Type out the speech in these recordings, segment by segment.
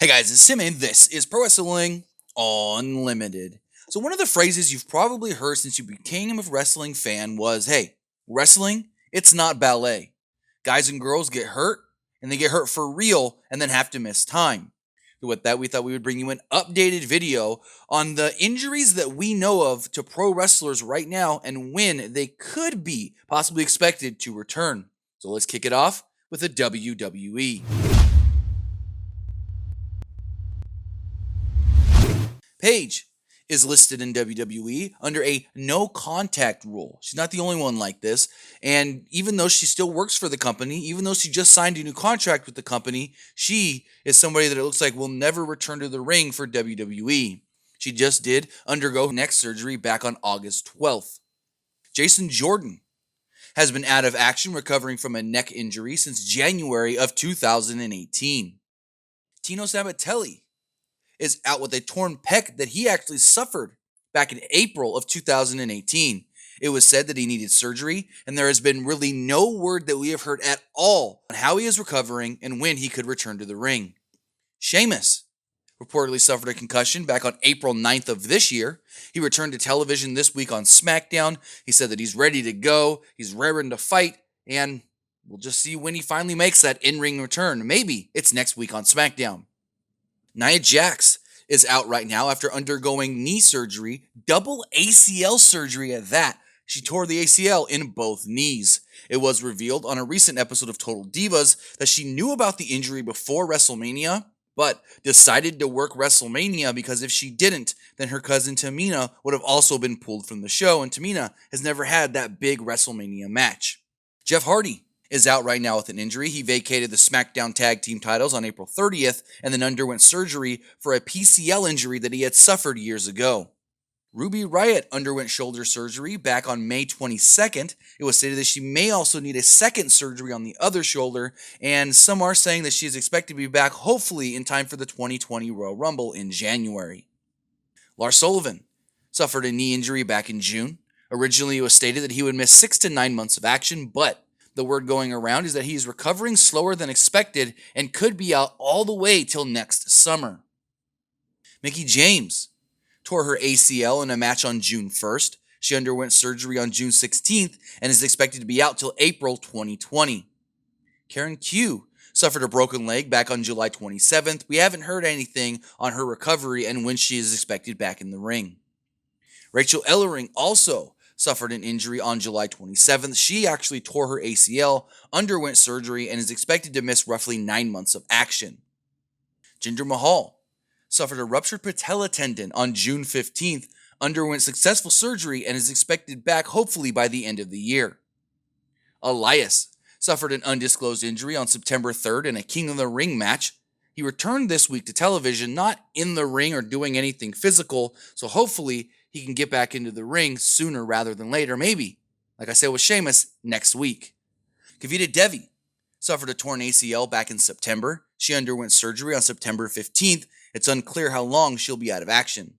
Hey guys, it's Sim and this is Pro Wrestling Unlimited. So one of the phrases you've probably heard since you became a wrestling fan was, hey, wrestling, it's not ballet. Guys and girls get hurt, and they get hurt for real, and then have to miss time. So with that, we thought we would bring you an updated video on the injuries that we know of to pro wrestlers right now and when they could be possibly expected to return. So let's kick it off with the WWE. Paige is listed in WWE under a no contact rule. She's not the only one like this. And even though she still works for the company, even though she just signed a new contract with the company, she is somebody that it looks like will never return to the ring for WWE. She just did undergo neck surgery back on August 12th. Jason Jordan has been out of action recovering from a neck injury since January of 2018. TINO SABBATELLI is out with a torn pec that he actually suffered back in April of 2018. It was said that he needed surgery, and there has been really no word that we have heard at all on how he is recovering and when he could return to the ring. SHEAMUS reportedly suffered a concussion back on April 9th of this year. He returned to television this week on SmackDown. He said that he's ready to go, he's raring to fight, and we'll just see when he finally makes that in-ring return. Maybe it's next week on SmackDown. Nia Jax is out right now after undergoing knee surgery, double ACL surgery at that. She tore the ACL in both knees. It was revealed on a recent episode of Total Divas that she knew about the injury before WrestleMania, but decided to work WrestleMania because if she didn't, then her cousin Tamina would have also been pulled from the show, and Tamina has never had that big WrestleMania match. Jeff Hardy is out right now with an injury. He vacated the SmackDown Tag Team titles on April 30th and then underwent surgery for a PCL injury that he had suffered years ago. Ruby Riott underwent shoulder surgery back on May 22nd. It was stated that she may also need a second surgery on the other shoulder, and some are saying that she is expected to be back hopefully in time for the 2020 Royal Rumble in January. Lars Sullivan suffered a knee injury back in June. Originally, it was stated that he would miss 6 to 9 months of action, but the word going around is that he is recovering slower than expected and could be out all the way till next summer. Mickie James tore her ACL in a match on June 1st. She underwent surgery on June 16th and is expected to be out till April 2020. Karen Q suffered a broken leg back on July 27th. We haven't heard anything on her recovery and when she is expected back in the ring. Rachel ELLERING also suffered an injury on July 27th. She actually tore her ACL, underwent surgery, and is expected to miss roughly 9 months of action. Jinder Mahal suffered a ruptured patella tendon on June 15th, underwent successful surgery, and is expected back hopefully by the end of the year. ELIAS suffered an undisclosed injury on September 3rd in a King of the Ring match. He returned this week to television, not in the ring or doing anything physical, so hopefully he can get back into the ring sooner rather than later. Maybe, like I said with Sheamus, next week. KAVITA DEVI suffered a torn ACL back in September. She underwent surgery on September 15th. It's unclear how long she'll be out of action.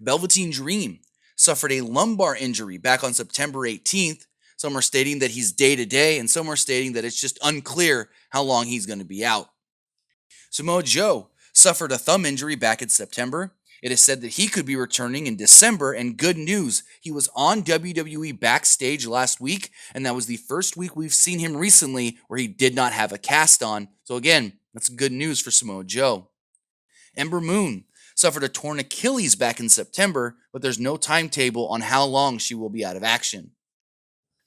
Velveteen Dream suffered a lumbar injury back on September 18th. Some are stating that he's day-to-day, and some are stating that it's just unclear how long he's going to be out. Samoa Joe suffered a thumb injury back in September. It is said that he could be returning in December, and good news, he was on WWE Backstage last week, and that was the first week we've seen him recently where he did not have a cast on. So again, that's good news for Samoa Joe. Ember Moon suffered a torn Achilles back in September, but there's no timetable on how long she will be out of action.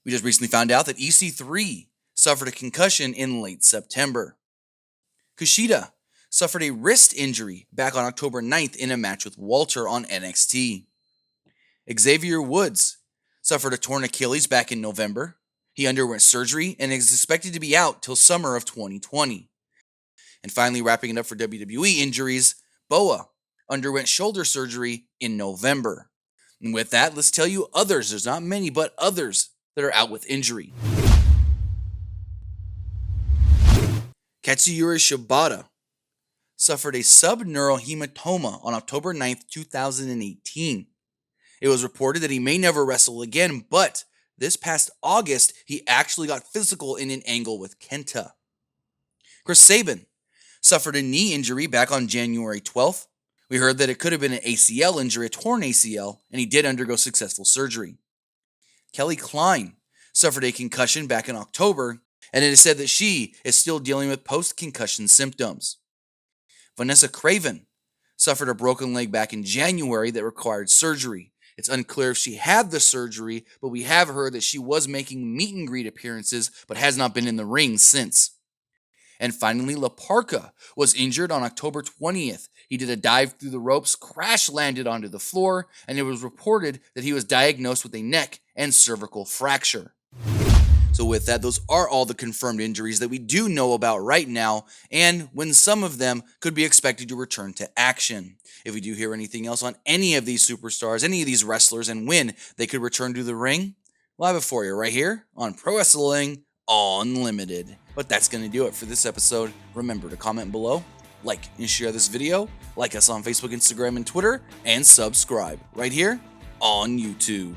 We just recently found out that EC3 suffered a concussion in late September. KUSHIDA suffered a wrist injury back on October 9th in a match with Walter on NXT. Xavier Woods suffered a torn Achilles back in November. He underwent surgery and is expected to be out till summer of 2020. And finally, wrapping it up for WWE injuries, Boa underwent shoulder surgery in November. And with that, let's tell you others. There's not many, but others that are out with injury. KATSYUORI SHABATA suffered a subneural hematoma on October 9th, 2018. It was reported that he may never wrestle again, but this past August, he actually got physical in an angle with Kenta. Chris Sabin suffered a knee injury back on January 12th. We heard that it could have been an ACL injury, a torn ACL, and he did undergo successful surgery. Kelly KLEIN suffered a concussion back in October, and it is said that she is still dealing with post-concussion symptoms. Vanessa Craven suffered a broken leg back in January that required surgery. It's unclear if she had the surgery, but we have heard that she was making meet and greet appearances, but has not been in the ring since. And finally, La Parka was injured on October 20th. He did a dive through the ropes, crash landed onto the floor, and it was reported that he was diagnosed with a neck and cervical fracture. So with that, those are all the confirmed injuries that we do know about right now, and when some of them could be expected to return to action. If we do hear anything else on any of these superstars, any of these wrestlers, and when they could return to the ring, we'll have it for you right here on Pro Wrestling Unlimited. But that's going to do it for this episode. Remember to comment below, like and share this video, like us on Facebook, Instagram, and Twitter, and subscribe right here on YouTube.